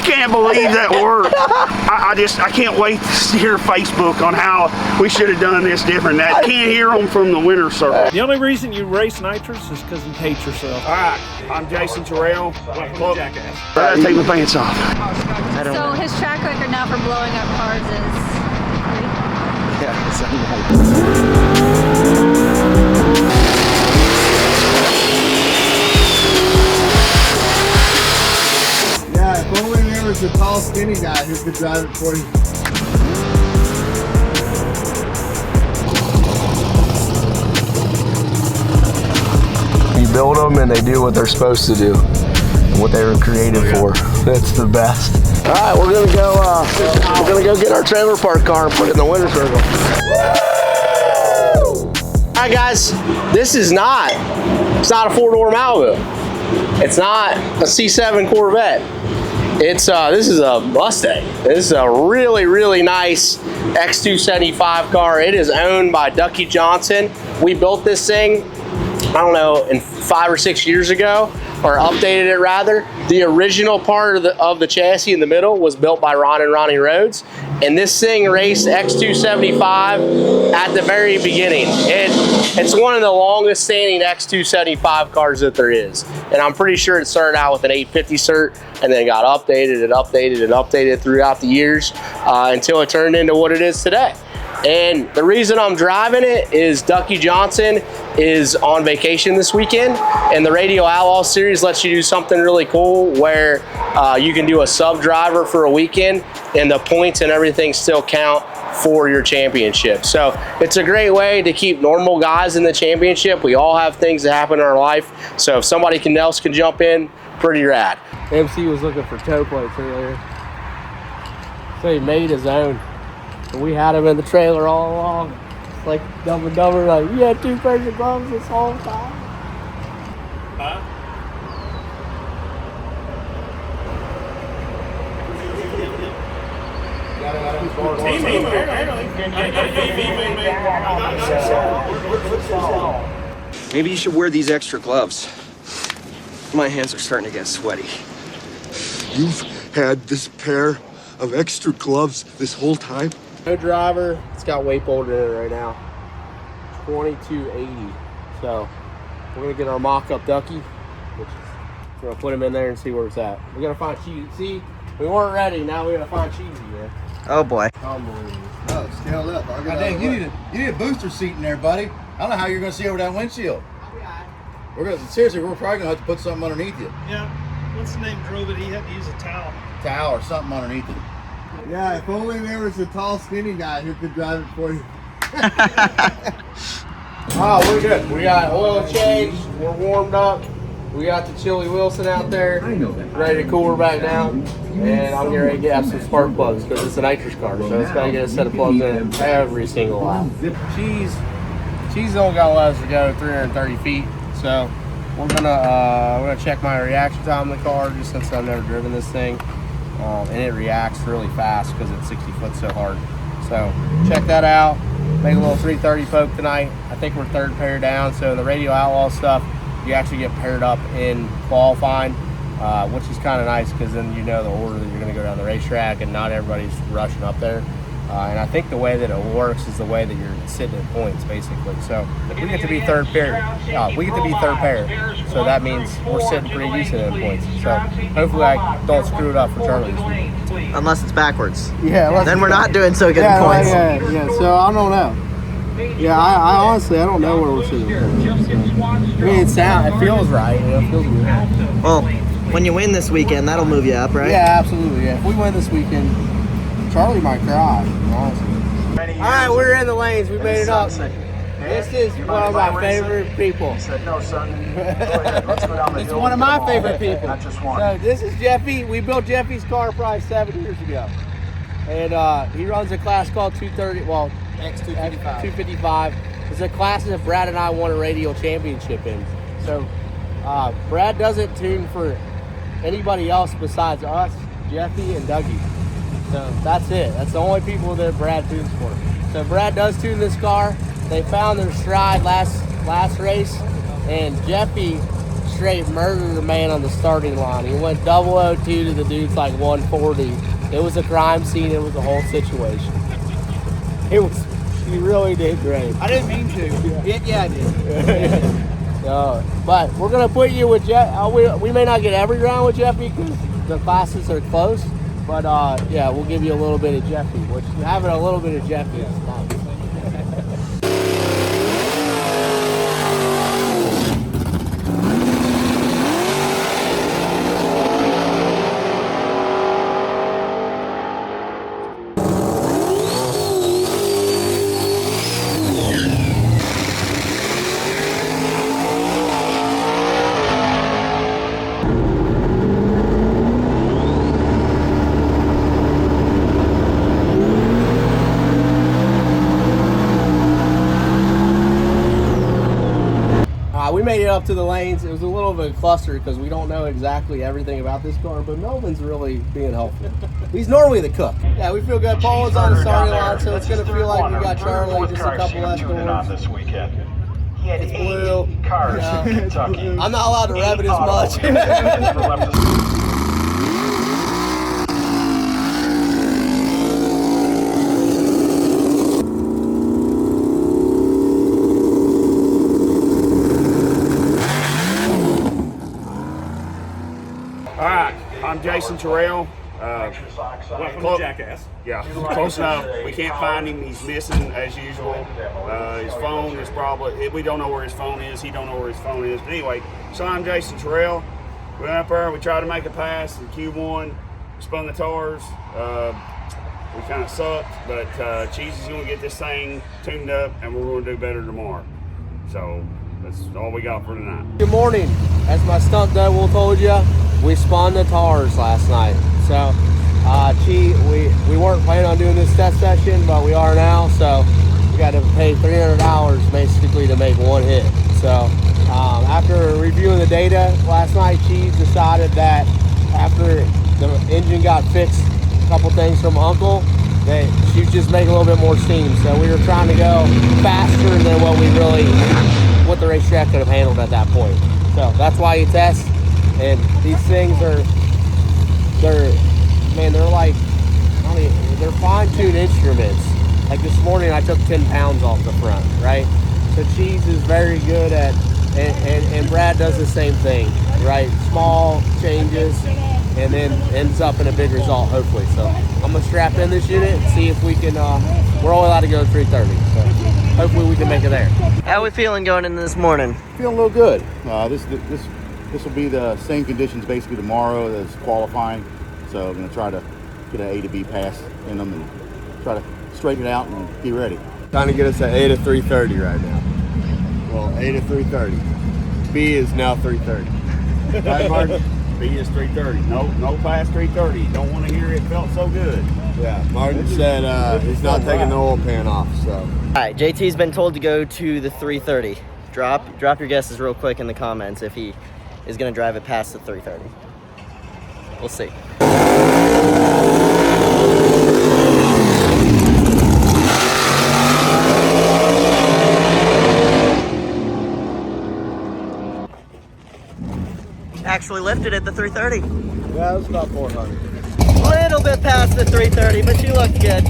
can't believe that worked. I can't wait to hear Facebook on how we should have done this different. I can't hear them from the winner's circle. The only reason you race nitrous is because you hate yourself. All right, I'm Jason Terrell. Jackass. I gotta take my pants off. So his track record now for blowing up cars is pretty. Yeah, it's nice. Yeah, if only there was a tall, skinny guy who could drive it for you. You build them and they do what they're supposed to do, what they were created for. That's the best. All right, we're gonna go get our trailer park car and put it in the winner's circle. All right, guys, it's not a four-door Malibu. It's not a C7 Corvette. This is a Mustang. This is a really, really nice X275 car. It is owned by Ducky Johnson. We built this thing, I don't know, in 5 or 6 years ago, or updated it rather. The original part of the chassis in the middle was built by Ron and Ronnie Rhodes, and this thing raced X275 at the very beginning. It's one of the longest standing X275 cars that there is, and I'm pretty sure it started out with an 850 cert and then got updated and updated and updated throughout the years until it turned into what it is today. And the reason I'm driving it is Ducky Johnson is on vacation this weekend, and the Radio Outlaw series lets you do something really cool where you can do a sub driver for a weekend and the points and everything still count for your championship. So it's a great way to keep normal guys in the championship. We all have things that happen in our life, so if somebody else can jump in, pretty rad. MC was looking for toe plates earlier, so he made his own. And we had him in the trailer all along. It's like Dumb and Dumber, like, you had 2 pairs of gloves this whole time. Huh? Maybe you should wear these extra gloves. My hands are starting to get sweaty. You've had this pair of extra gloves this whole time? No driver, it's got weight bolted in it right now. 2280. So we're gonna get our mock-up Ducky, which is, we're gonna put him in there and see where it's at. We're gonna find cheese. See, we weren't ready, now we're gonna find cheesy, man. Oh boy. Unbelievable. Oh, scaled up. God dang, you need a booster seat in there, buddy. I don't know how you're gonna see over that windshield. Seriously, we're probably gonna have to put something underneath you. Yeah. What's the name drove it? He had to use a towel. Towel or something underneath it. Yeah, if only there was a tall, skinny guy who could drive it for you. Oh, we're good. We got oil change. We're warmed up. We got the Chili Wilson out there, ready to cool her back down. And I'm getting ready to get some spark plugs because it's a nitrous car, so it's got to get a set of plugs in every single lap. Cheese only got to let us go 330 feet, so we're gonna check my reaction time in the car just since I've never driven this thing. And it reacts really fast because it's 60 foot so hard. So check that out. Make a little 330 poke tonight. I think we're third pair down. So the Radio Outlaw stuff, you actually get paired up in qualifying, which is kind of nice because then you know the order that you're going to go down the racetrack and not everybody's rushing up there. And I think the way that it works is the way that you're sitting at points, basically. So we get to be third pair. So that means we're sitting pretty decent in points. So hopefully I don't screw it up for Charlie this week. Unless it's backwards. Yeah. Then we're not doing so good in points. Yeah. So I don't know. Yeah, I honestly, I don't know where we're sitting. So, I mean, it feels right. You know, it feels good. Well, when you win this weekend, that'll move you up, right? Yeah, absolutely. Yeah. If we win this weekend, Charlie might cry, honestly. All right, we're in the lanes. We made it up. This is one of my favorite people. It's one of my favorite people. So this is Jeffy. We built Jeffy's car probably 7 years ago. And he runs a class called 230, well, X255. It's a class that Brad and I won a radio championship in. So Brad doesn't tune for anybody else besides us, Jeffy, and Dougie. So that's it. That's the only people that Brad tunes for. So Brad does tune this car. They found their stride last race, and Jeffy straight murdered a man on the starting line. He went 002 to the dude's like 140. It was a crime scene. It was a whole situation. It was. He really did great. I didn't mean to. Yeah, I did. But we're gonna put you with Jeff. We may not get every round with Jeffy because the classes are close. But yeah, we'll give you a little bit of Jeffy. Which having a little bit of Jeffy is fun. We made it up to the lanes. It was a little bit of a cluster because we don't know exactly everything about this car, but Melvin's really being helpful. He's normally the cook. Yeah, we feel good. Paul is on the starting line, so it's going to feel like we got Charlie, just a couple less doors. This weekend. He had It's blue. 80 cars in Kentucky. I'm not allowed to rev it as much. All right, I'm Jason Terrell. Welcome to Jackass. Yeah, close enough. We can't find him. He's missing as usual. His phone is probably, we don't know where his phone is. He don't know where his phone is. But anyway, so I'm Jason Terrell. We went up there. We tried to make a pass in Q1. Spun the tires. We kind of sucked, but Cheesy's going to get this thing tuned up, and we're going to do better tomorrow. So that's all we got for tonight. Good morning. As my stunt double told you, we spun the tires last night. So, we weren't planning on doing this test session, but we are now. So, we got to pay $300 basically to make one hit. So, after reviewing the data last night, Cheese decided that after the engine got fixed, a couple things from Uncle, that she was just making a little bit more steam. So, we were trying to go faster than what the racetrack could have handled at that point. So that's why you test, and these things they're like, they're fine-tuned instruments. Like this morning, I took 10 pounds off the front, right? So Cheese is very good at, and Brad does the same thing, right? Small changes, and then ends up in a big result, hopefully. So I'm gonna strap in this unit and see if we can. We're only allowed to go to 330, so hopefully we can make it there. How are we feeling going into this morning? Feeling a little good. This will be the same conditions basically tomorrow as qualifying. So I'm going to try to get an A to B pass in them and try to straighten it out and be ready. Trying to get us at A to 330 right now. Well, A to 330. B is now 330. Right, Martin? B is 330. No past 330. Don't want to hear it felt so good. Yeah, Martin said he's not taking the oil pan off, so. All right, JT's been told to go to the 330. Drop your guesses real quick in the comments if he is going to drive it past the 330. We'll see. Actually lifted at the 330. Yeah, it was about 400. Little bit past the 330, but you look good.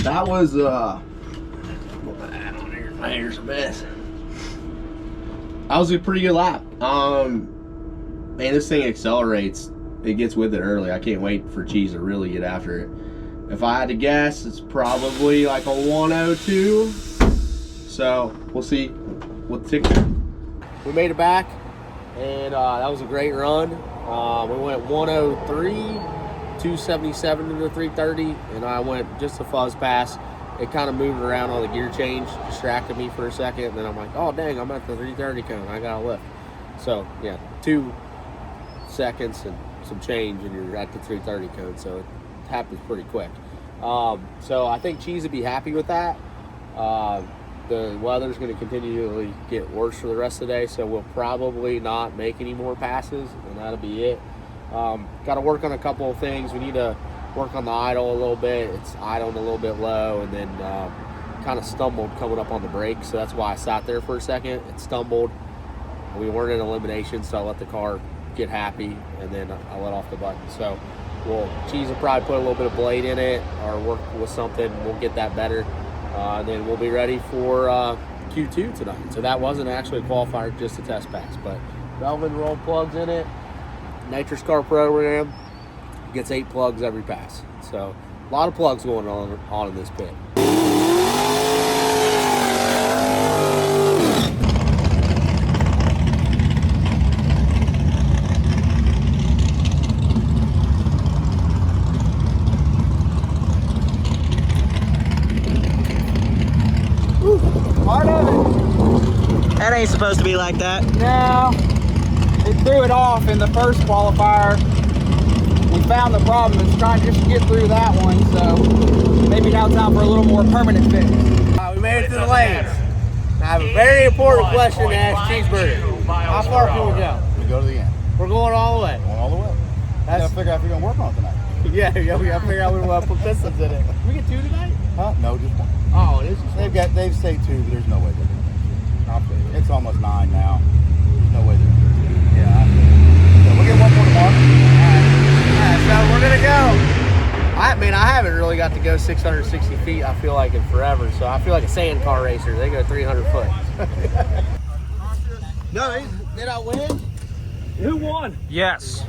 That was my hair's a mess. That was a pretty good lap. Man, this thing accelerates. It gets with it early. I can't wait for Cheese to really get after it. If I had to guess, it's probably like a 102. So we'll see what ticket. We made it back, and that was a great run. We went 103, 277 to the 330, and I went just a fuzz pass. It kind of moved around on the gear change, distracted me for a second, and then I'm like, oh dang, I'm at the 330 cone, I gotta lift. So yeah, 2 seconds and some change, and you're at the 330 cone, so it happens pretty quick. So I think Cheese would be happy with that. The weather's going to continually get worse for the rest of the day, so we'll probably not make any more passes, and that'll be it. Got to work on a couple of things. We need to work on the idle a little bit. It's idling a little bit low, and then kind of stumbled coming up on the brake, so that's why I sat there for a second. It stumbled. We weren't in elimination, so I let the car get happy, and then I let off the button. So Cheese will probably put a little bit of blade in it or work with something. We'll get that better, and then we'll be ready for Q2 tonight. So that wasn't actually a qualifier, just a test pass, but Melvin rolled plugs in it. Nitrous car program gets 8 plugs every pass. So a lot of plugs going on in this pit. Part of it. That ain't supposed to be like that. No, they threw it off in the first qualifier. We found the problem and trying just to get through that one, so maybe now it's time for a little more permanent fix. We made it to the lanes. I have a very important question to ask Cheeseburger. How far can we go? We go to the end. We're going all the way. Going all the way. We gotta figure out if we're gonna work on it tonight. Yeah, we gotta figure out we want to put pistons in it. We get 2 tonight? Huh? No, just 1. Oh, it is just They've said 2, but there's no way they're doing it. It's almost 9 now. There's no way they're doing it. Yeah, so we'll get 1 more tomorrow. Alright, so we're gonna go. I haven't really got to go 660 feet, I feel like, in forever. So I feel like a sand car racer. They go 300 foot. No, did I win? Who won? Yes.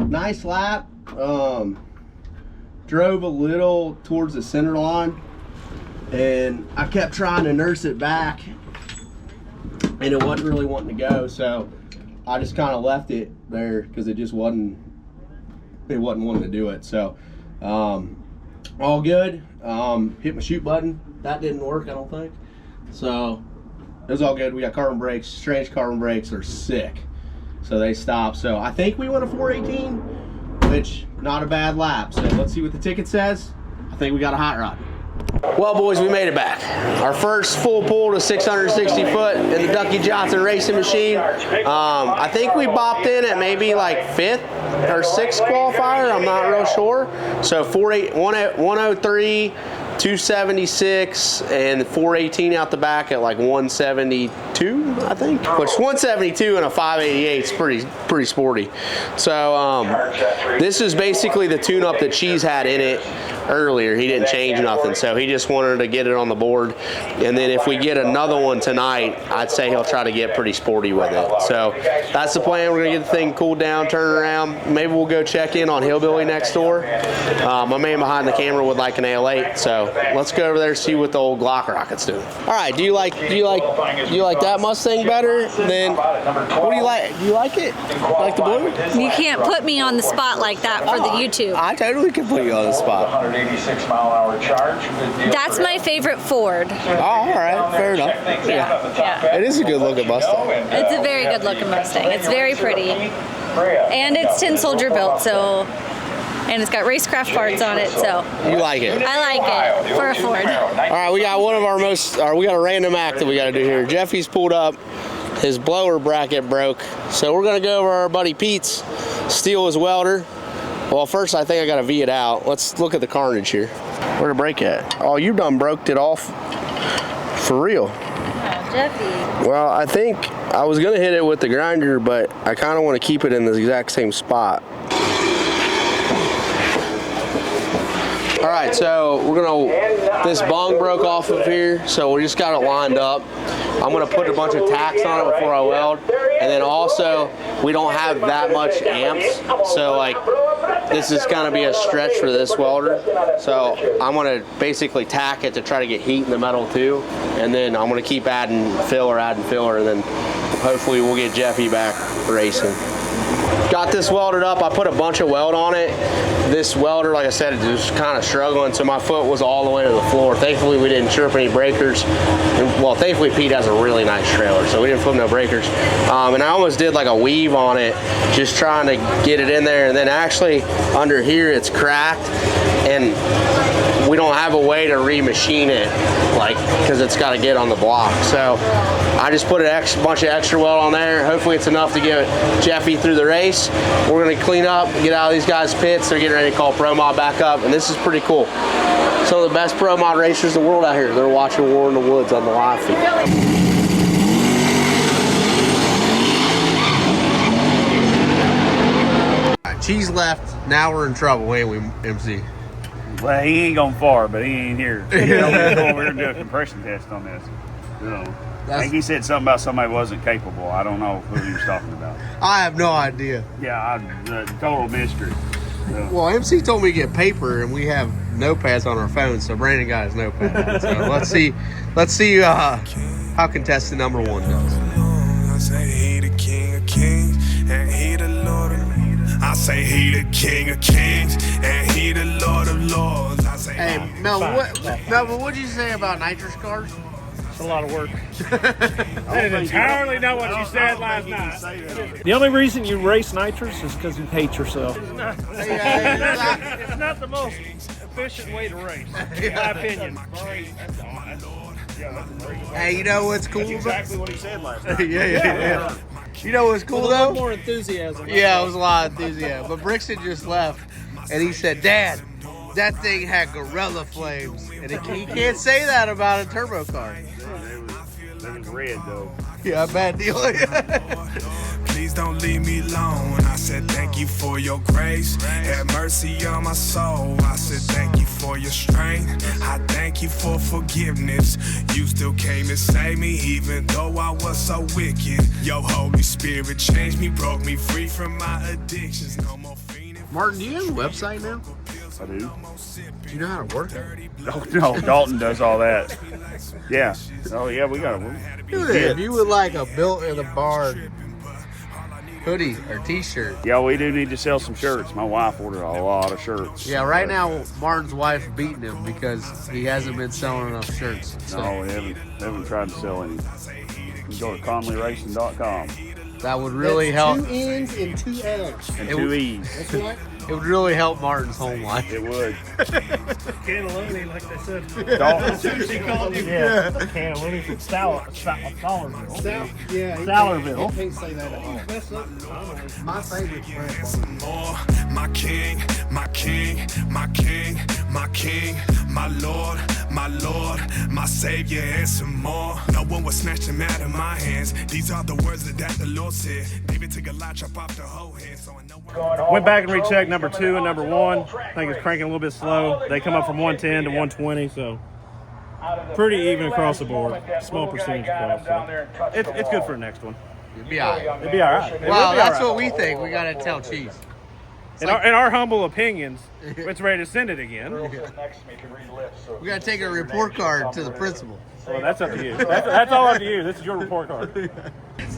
Nice lap. Drove a little towards the center line, and I kept trying to nurse it back, and it wasn't really wanting to go, so I just kind of left it there because it just wasn't wanting to do it. So all good. Hit my shoot button. That didn't work, I don't think. So it was all good. We got carbon brakes. Strange carbon brakes are sick, so they stopped. So I think we went a 418, which not a bad lap. So let's see what the ticket says. I think we got a hot rod. Well, boys, we made it back. Our first full pull to 660 foot in the Ducky Johnson racing machine. I think we bopped in at maybe like 5th or 6th qualifier. I'm not real sure. So 103, 276, and 418 out the back at like 172, I think. Which 172 and a 588 is pretty sporty. So this is basically the tune-up that Cheese had in it earlier. He didn't change nothing, so he just wanted to get it on the board. And then if we get another one tonight, I'd say he'll try to get pretty sporty with it. So that's the plan. We're gonna get the thing cooled down, turn around. Maybe we'll go check in on Hillbilly next door. My man behind the camera would like an AL8, so let's go over there and see what the old Glock rocket's doing. All right, do you like that Mustang better than what do you like? Do you like it? Like the blue? You can't put me on the spot like that for the YouTube. I totally can put you on the spot. 186-mile-hour charge. That's my favorite Ford. Oh, all right, fair enough. Yeah. It is a good looking Mustang. It's a very good looking Mustang. It's very pretty. And it's tin soldier built, so, and it's got racecraft parts on it, so. You like it? I like it for a Ford. All right, we got we got a random act that we got to do here. Jeffy's pulled up. His blower bracket broke, so we're gonna go over our buddy Pete's, steal his welder. Well, first I think I gotta V it out. Let's look at the carnage here. Where the brake at? Oh, you done broked it off for real. Oh, Jeffy. Well, I think I was gonna hit it with the grinder, but I kind of want to keep it in the exact same spot. All right, so this bung broke off of here, so we just got it lined up. I'm gonna put a bunch of tacks on it before I weld, and then also we don't have that much amps, so like this is gonna be a stretch for this welder. So I'm gonna basically tack it to try to get heat in the metal too, and then I'm gonna keep adding filler, and then hopefully we'll get Jeffy back racing. got this welded up. I put a bunch of weld on it. This welder, like I said, it was kind of struggling, so my foot was all the way to the floor. Thankfully, we didn't chirp any breakers. And, well, thankfully, Pete has a really nice trailer, so we didn't flip no breakers. And I almost did like a weave on it, just trying to get it in there. And then actually, under here, it's cracked, and we don't have a way to remachine it, like, because it's got to get on the block. So I just put a bunch of extra weld on there. Hopefully it's enough to get Jeffy through the race. We're going to clean up, get out of these guys' pits. They're getting ready to call Pro Mod back up, and this is pretty cool. Some of the best Pro Mod racers in the world out here. They're watching War in the Woods on the live feed. Cheese left. Now we're in trouble, ain't we, MC? Well, he ain't gone far, but he ain't here. He told me to go over here and do a compression test on this. So, I think he said something about somebody wasn't capable. I don't know who he was talking about. I have no idea. Yeah, total mystery. So. Well, MC told me to get paper, and we have notepads on our phones, so Brandon got his notepad. So let's see how contestant number 1 does. I say he the king of kings, and he the Lord of Lords. I say he the king of kings, and he the Lord of Lords. I say, hey, Melvin, what'd you say about nitrous cars? It's a lot of work. That is entirely not what you said last night. The only reason you race nitrous is because you hate yourself. It's not the most efficient way to race, in my opinion. Hey, you know what's cool? That's exactly what he said last night. Yeah. You know what's cool though? A little more enthusiasm. Yeah, it was a lot of enthusiasm. But Brixton just left, and he said, "Dad, that thing had gorilla flames," and he can't say that about a turbo car. It was red though. Yeah, bad deal. Please don't leave me alone. I said thank you for your grace. Have mercy on my soul. I said thank you for your strength. I thank you for forgiveness. You still came and saved me even though I was so wicked. Your Holy Spirit changed me, broke me free from my addictions. No more fiending. Martin, do you have a website now? I do. Do you know how to work it? Oh, no, Dalton does all that. Yeah. Oh, yeah, we got it. If you would like a built-in-the-barn hoodie or t-shirt. Yeah, we do need to sell some shirts. My wife ordered a lot of shirts. Yeah, right now Martin's wife's beating him because he hasn't been selling enough shirts. So. No, we haven't tried to sell any. You can go to conleyracing.com. That would really help. 2 N's and 2 L's. And 2 E's. That's right. It would really help Martin's home life. It would. Cannelloni, like they said. Dalton. She called you. Yeah. Cannelloni from Sallerville. Yeah. Sallerville. He can't say that at all. My favorite friend. My king, my king, my king, my king, my Lord, my Savior, and some more. No one will snatch them out of my hands. These are the words that the Lord said. David took a lot, chop off the whole head, so I know. Went back and rechecked number 2 and number 1. I think it's cranking a little bit slow. They come up from 110 to 120, so pretty even across the board. Small percentage across. So it's good for the next one. It'd be all right. It'd be all right. Well, that's what we think. We got to tell Cheese. In our humble opinions, it's ready to send it again. We got to take a report card to the principal. Well, that's up to you. That's all up to you. This is your report card.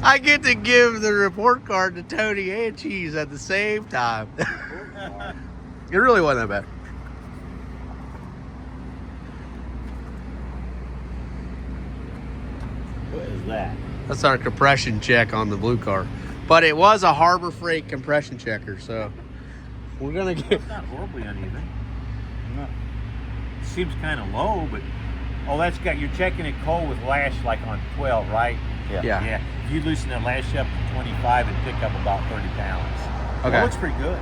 I get to give the report card to Tony and Cheese at the same time. It really wasn't that bad. What is that? That's our compression check on the blue car. But it was a Harbor Freight compression checker, so we're going to get... It's not horribly uneven. It seems kind of low, but... Oh, you're checking it cold with lash like on 12, right? Yeah. If you loosen the lash up to 25 and pick up about 30 pounds. Okay. Well, it looks pretty good.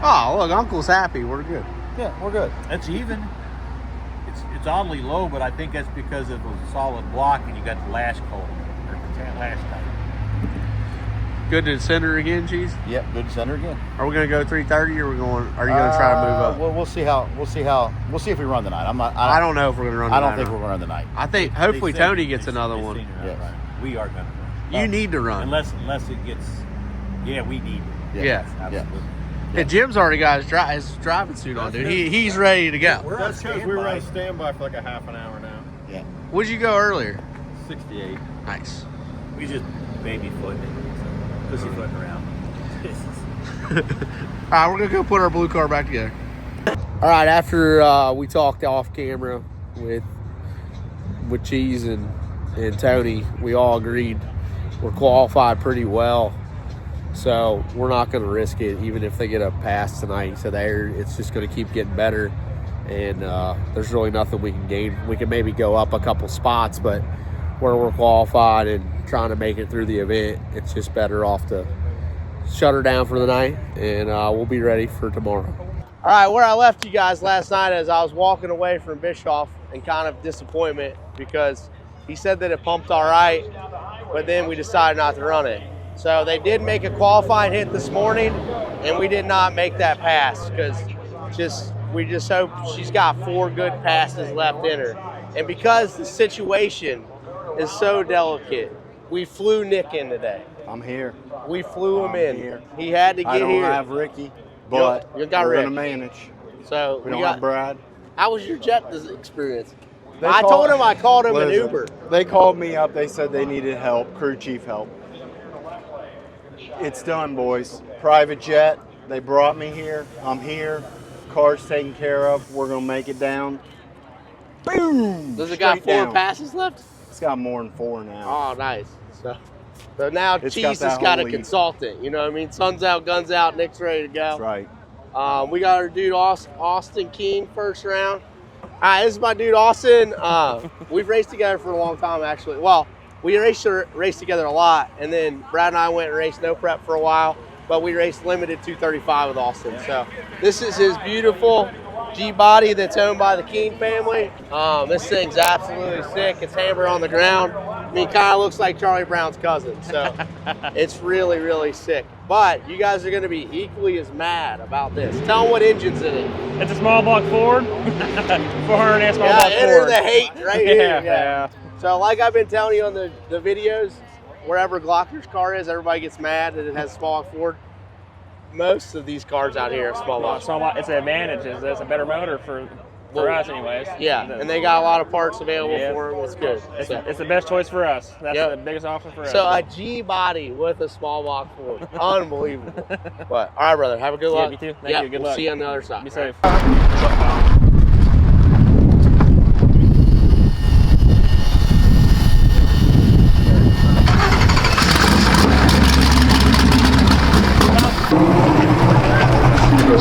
Oh, look, Uncle's happy. We're good. Yeah, we're good. That's even. It's oddly low, but I think that's because it was a solid block and you got the lash cold, or the lash tight. Good to center again, Cheese? Yep, good to center again. Are we going to go 330 or are you going to try to move up? Well, we'll see if we run the night. I don't know if we're going to run the night. I don't think we're going to run the night. I think hopefully Tony gets another one. Yes. Right. We are going to run. You need to run. Unless it gets, we need it. Yeah. Absolutely. Yeah, Jim's already got his driving suit on, dude. He's ready to go. That's because we were on standby for like a half an hour now. Yeah. Where'd you go earlier? 68. Nice. We just baby footing it. Pussyfooting around. right, we're gonna go put our blue car back together. All right, after we talked off camera with Cheese and Tony, we all agreed we're qualified pretty well. So we're not going to risk it, even if they get a pass tonight. So it's just going to keep getting better, and there's really nothing we can gain. We can maybe go up a couple spots, but where we're qualified and trying to make it through the event, it's just better off to shut her down for the night, and we'll be ready for tomorrow. All right, where I left you guys last night is I was walking away from Bischoff in kind of disappointment because he said that it pumped all right, but then we decided not to run it. So they did make a qualifying hit this morning, and we did not make that pass because we just hope she's got 4 good passes left in her. And because the situation is so delicate, we flew Nick in today. I'm here. We flew him in. Here. He had to get here. I don't have Ricky, but you got we're Rick. going to manage. So we don't have Brad. How was your jet experience? I told him I called him an Uber. They called me up. They said they needed help, crew chief help. It's done, boys. Private jet. They brought me here. I'm here. Car's taken care of. We're going to make it down. Boom! Does it got 4 passes left? It's got more than 4 now. Oh, nice. So now Cheese has got a consultant. You know what I mean? Sun's out, guns out, Nick's ready to go. That's right. We got our dude Austin King first round. All right, this is my dude Austin. We've raced together for a long time, actually. Well, we raced together a lot, and then Brad and I went and raced no prep for a while, but we raced limited 235 with Austin. So this is his beautiful G-body that's owned by the King family. This thing's absolutely sick. It's hammered on the ground. I mean, kind of looks like Charlie Brown's cousin. So it's really, really sick. But you guys are going to be equally as mad about this. Tell them what engine's in it. It's a small block Ford. 400 small block Ford. Enter the hate right here. Yeah. So like I've been telling you on the videos, wherever Glocker's car is, everybody gets mad that it has small block Ford. Most of these cars out here are small block. It's an advantage. It's a better motor for us anyways. Yeah, and they got a lot of parts available for them. It's good. It's the best choice for us. That's the biggest offer for us. So a G-body with a small block Ford. Unbelievable. But, all right, brother. Have a good luck. Yeah, you too. Thank you. Good luck. See you on the other side. Be safe.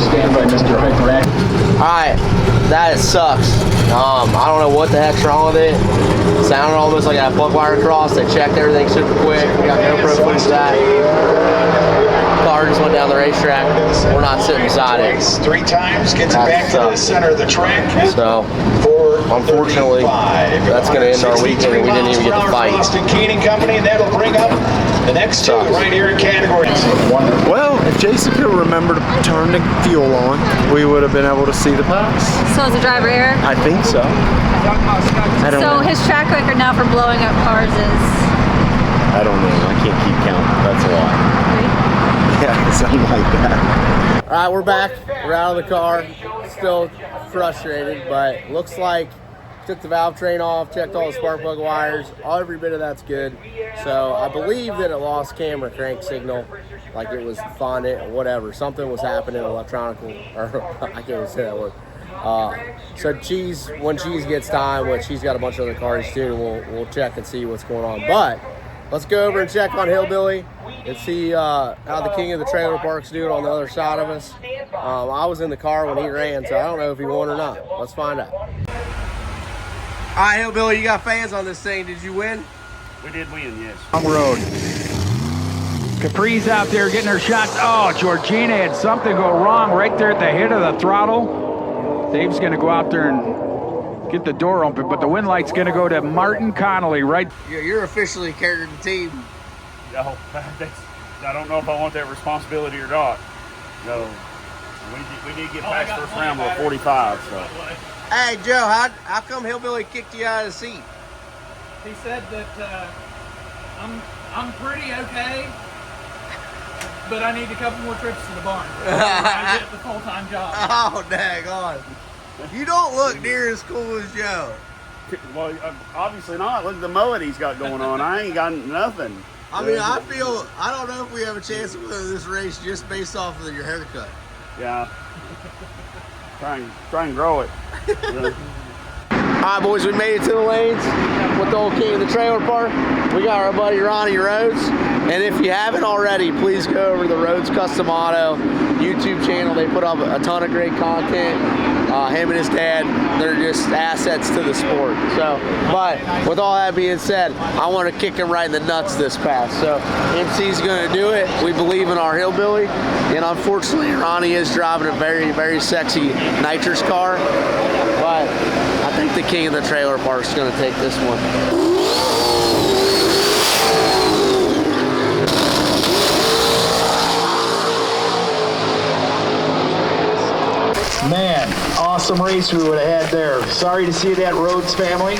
Stand by Mr. Hyperactive. Alright, that sucks. I don't know what the heck's wrong with it. It sounded almost like I had plug wire across. They checked everything super quick. We got GoPro footage of that. Car just went down the racetrack. We're not sitting beside it. 3 times, gets it back to the center of the track. So, unfortunately, that's going to end our weekend and we didn't even get to fight. Austin Keenan Company, that'll bring up the next 2 right here in categories. Well, if Jason could remember to turn the fuel on, we would have been able to see the pass. So is the driver here? I think so. I don't know. His track record now for blowing up cars is? I don't know. I can't keep count. That's a lot. 3? Yeah, something like that. All right, we're back. We're out of the car. Still frustrated, but looks like took the valve train off, checked all the spark plug wires. Every bit of that's good. So I believe that it lost camera crank signal, like it was fondant or whatever. Something was happening electronically, or I can't even say that word. So when Cheese gets time, which she's got a bunch of other cars too, we'll check and see what's going on. But let's go over and check on Hillbilly and see how the king of the trailer park's doing on the other side of us. I was in the car when he ran, so I don't know if he won or not. Let's find out. All right, Hillbilly, you got fans on this thing. Did you win? We did win, yes. On road. Capri's out there getting her shots. Oh, Georgina had something go wrong right there at the head of the throttle. Dave's going to go out there and get the door open, but the wind light's going to go to Martin Connolly, right? You're officially carrying the team. No, I don't know if I want that responsibility or not. No, we did get past first round with a 45, so. Hey, Joe, how come Hillbilly kicked you out of the seat? He said that I'm pretty okay, but I need a couple more trips to the barn. I get the full-time job. Oh, dang on. You don't look near as cool as Joe. Well, obviously not. Look at the mullet he's got going on. I ain't got nothing. I mean, I don't know if we have a chance of winning this race just based off of your haircut. Yeah. Try and grow it. Yeah. All right, boys, we made it to the lanes with the old king of the trailer park. We got our buddy Ronnie Rhodes. And if you haven't already, please go over to the Rhodes Custom Auto YouTube channel. They put up a ton of great content. Him and his dad, they're just assets to the sport. So, but with all that being said, I want to kick him right in the nuts this pass. So MC's going to do it. We believe in our hillbilly. And unfortunately, Ronnie is driving a very, very sexy nitrous car. But I think the king of the trailer park is going to take this one. Man, awesome race we would have had there. Sorry to see that, Rhodes family.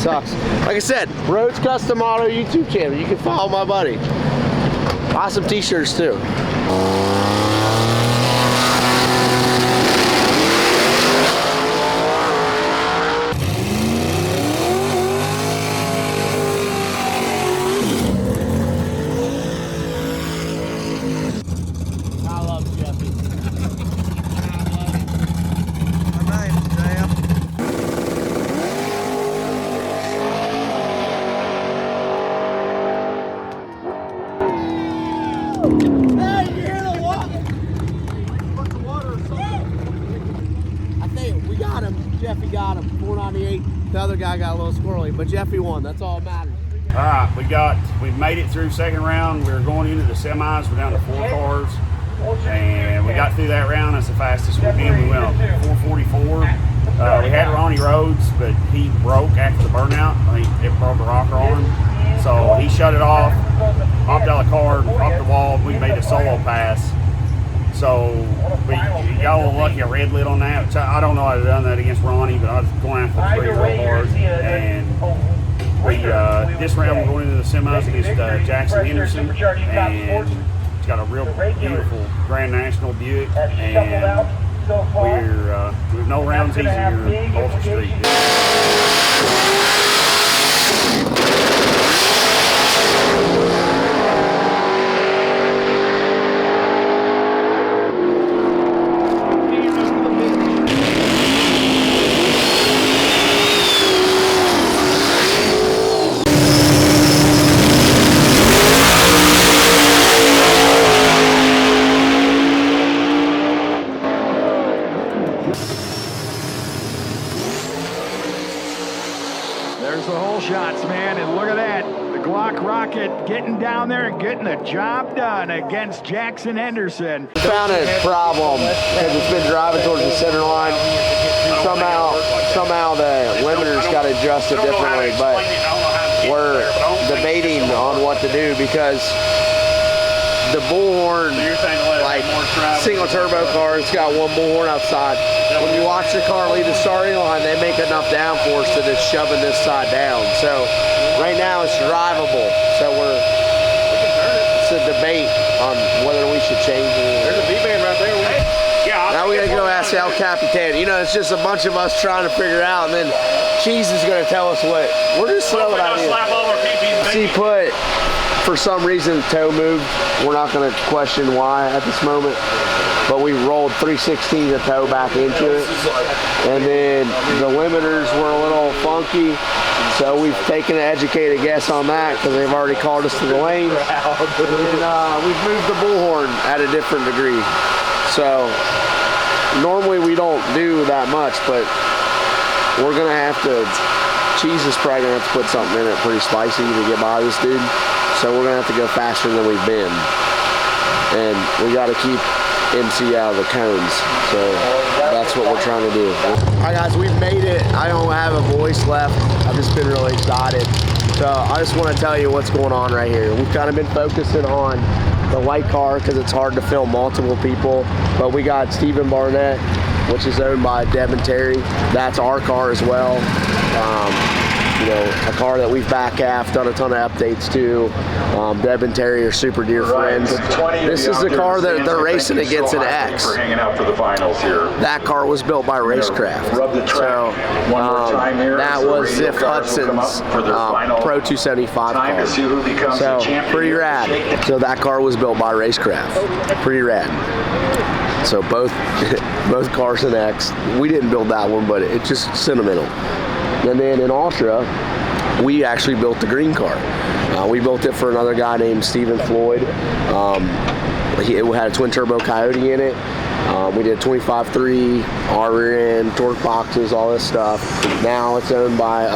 Sucks. Like I said, Rhodes Custom Auto YouTube channel. You can follow my buddy. Awesome t-shirts too. Jeffy got him, 498. The other guy got a little squirrely, but Jeffy won. That's all that matters. All right, we made it through second round. We were going into the semis. We're down to 4 cars, and we got through that round. That's the fastest we've been. We went on 444. We had Ronnie Rhodes, but he broke after the burnout. I think it broke a rocker on him, so he shut it off, hopped out of the car, hopped the wall. We made a solo pass. So we got a little lucky, a red lid on that. I don't know how to done that against Ronnie, but I was going after the 3 real hard. And we this round we're going into the semis against Jackson Henderson, and he's got a real beautiful Grand National Buick, and we've no rounds easy here in Ultra Street. There's the whole shots, man, and look at that. The Glock Rocket getting down there and getting the job done against Jackson Henderson. We found a problem because it's been driving towards the center line. Somehow the limiter's got adjusted differently, but we're debating on what to do because the bullhorn, like single turbo car, it's got one bullhorn outside. When you watch the car leave the starting line, they make enough downforce that it's shoving this side down. So right now it's drivable. So it's a debate on whether we should change it. There's a V-band right there. Now we gotta go ask El Capitan. You know, it's just a bunch of us trying to figure it out, and then Cheese is gonna tell us what. We're just throwing ideas. See, put. For some reason, the toe moved. We're not going to question why at this moment, but we rolled 3/16 the toe back into it, and then the limiters were a little funky, so we've taken an educated guess on that because they've already called us to the lane, and we've moved the bullhorn at a different degree. So normally we don't do that much, but we're going to have to. Cheese is probably going to have to put something in it pretty spicy to get by this dude. So we're gonna have to go faster than we've been. And we gotta keep MC out of the cones. So that's what we're trying to do. All right guys, we've made it. I don't have a voice left. I've just been really excited. So I just wanna tell you what's going on right here. We've kind of been focusing on the white car because it's hard to film multiple people. But we got Stephen Barnett, which is owned by Deb and Terry. That's our car as well. a car that we've back half, done a ton of updates to. Deb and Terry are super dear friends. This is the car that they're racing against in X. That car was built by Racecraft. So that was Ziff Hudson's Pro 275 car. So pretty rad. So that car was built by Racecraft. Pretty rad. So both cars in X. We didn't build that one, but it's just sentimental. And then in Ultra, we actually built the green car. We built it for another guy named Stephen Floyd. It had a twin turbo Coyote in it. We did 25.3 R rear end, torque boxes, all this stuff. Now it's owned by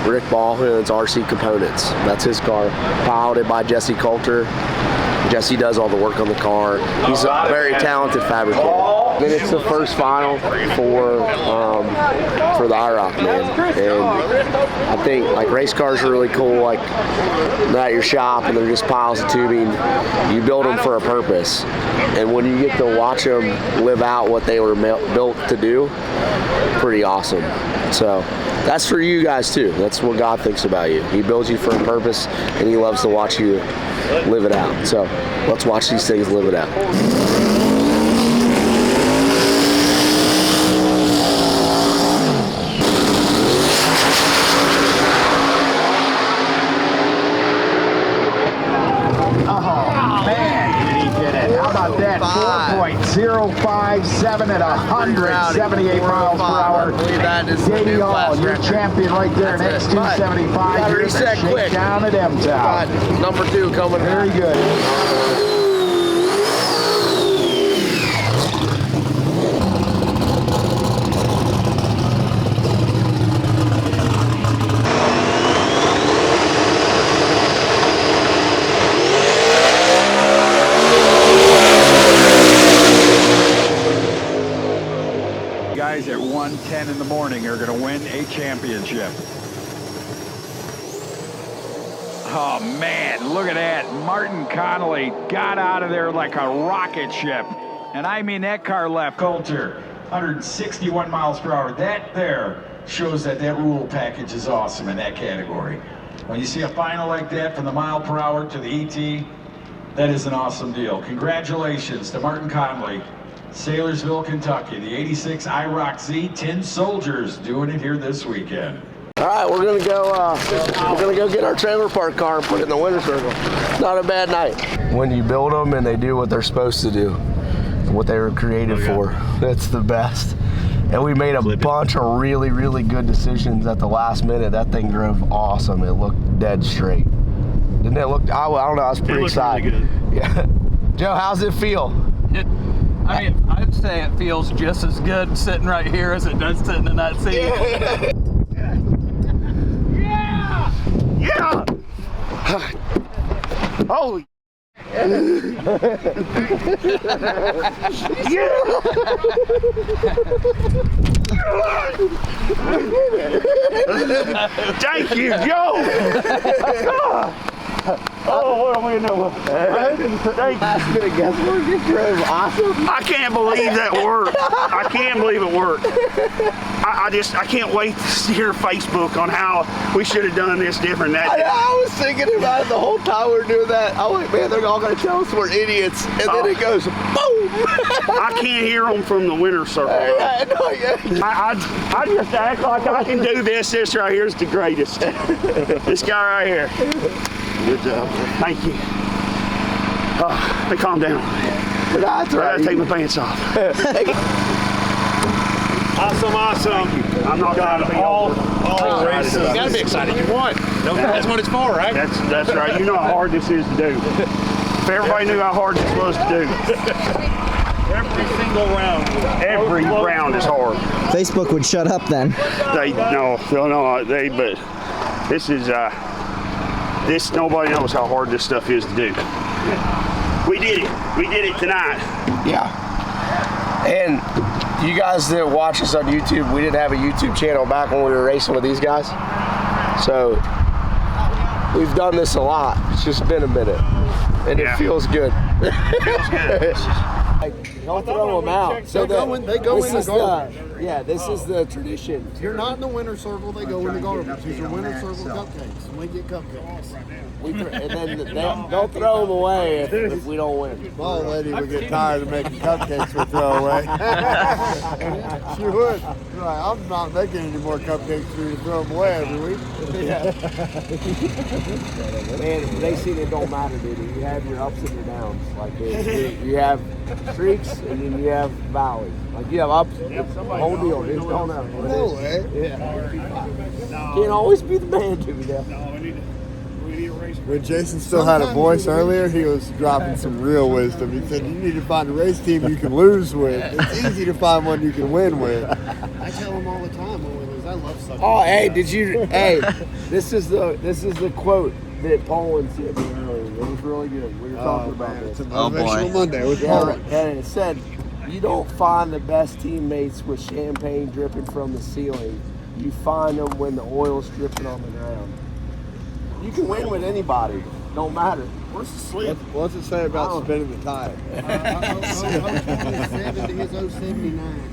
Rick Ball, who owns RC Components. That's his car. Piloted by Jesse Coulter. Jesse does all the work on the car. He's a very talented fabricator. Then it's the first final for the IROC, man. And I think like race cars are really cool. Like they're at your shop and they're just piles of tubing. You build them for a purpose, and when you get to watch them live out what they were built to do, pretty awesome. So that's for you guys too. That's what God thinks about you. He builds you for a purpose, and He loves to watch you live it out. So let's watch these things live it out. That 4.057 at 178 miles per hour. Katie Hall, your champion right there in X275. You're reset quick. Down at M-Town. Number 2 coming. Very good. Guys at 1:10 in the morning are going to win a championship. Oh man, look at that. Martin Connolly got out of there like a rocket ship. And I mean, that car left Coulter 161 miles per hour. That there shows that rule package is awesome in that category. When you see a final like that from the mile per hour to the ET, that is an awesome deal. Congratulations to Martin Connolly. Saylorsville, Kentucky, the 86 IROC Z 10 Soldiers doing it here this weekend. All right, we're gonna go get our trailer park car and put it in the winter circle. Not a bad night. When you build them and they do what they're supposed to do, what they were created for, that's the best. And we made a bunch of really, really good decisions at the last minute. That thing drove awesome. It looked dead straight. Didn't it look? I don't know. I was pretty excited. Really good. Yeah. Joe, how's it feel? I mean, I'd say it feels just as good sitting right here as it does sitting in that seat. Yeah! Yeah! Holy. Thank you, Joe! Oh, what am I gonna know? Last minute guesswork, it drove awesome. I can't believe that worked. I can't believe it worked. I can't wait to hear Facebook on how we should have done this different. I was thinking about it the whole time we were doing that. I was like, man, they're all gonna tell us we're idiots, and then it goes boom. I can't hear them from the winter circle. I just act like I can do this. This right here is the greatest. This guy right here. Good job. Thank you. Let me calm down. That's right. I gotta take my pants off. Awesome. I'm not trying to be all races. You gotta be excited. You won. That's what it's for, right? That's right. You know how hard this is to do. If everybody knew how hard this was to do. Every single round. Every round is hard. Facebook would shut up then. But this is nobody knows how hard this stuff is to do. We did it. We did it tonight. Yeah. And you guys that watch us on YouTube, we didn't have a YouTube channel back when we were racing with these guys. So we've done this a lot. It's just been a minute. And it feels good. It feels good. Don't throw them out. So they go in the garbage. This is the tradition. You're not in the winner's circle, they go in the garbage. These are winner's circle cupcakes, and we get cupcakes. And then don't throw them away if we don't win. Ball lady would get tired of making cupcakes for throwaway. She would. Right, I'm not making any more cupcakes for you to throw them away every week. Man, racing, it don't matter, dude. You have your ups and your downs. Like you have streaks and then you have valleys. Like you have ups, it's the whole deal. It's don't have. No way. Can't always be the man, do we? When Jason still had a voice earlier, he was dropping some real wisdom. He said, you need to find a race team you can lose with. It's easy to find one you can win with. I tell them all the time when we lose, I love sucking. Oh, hey, did you? Hey, this is the quote that Poland said earlier. It was really good. We were talking about this. It's a motivational Monday with Poland. And it said, you don't find the best teammates with champagne dripping from the ceiling. You find them when the oil's dripping on the ground. You can win with anybody. Don't matter. Where's the slip? What's it say about spinning the tire? 027 to his 079.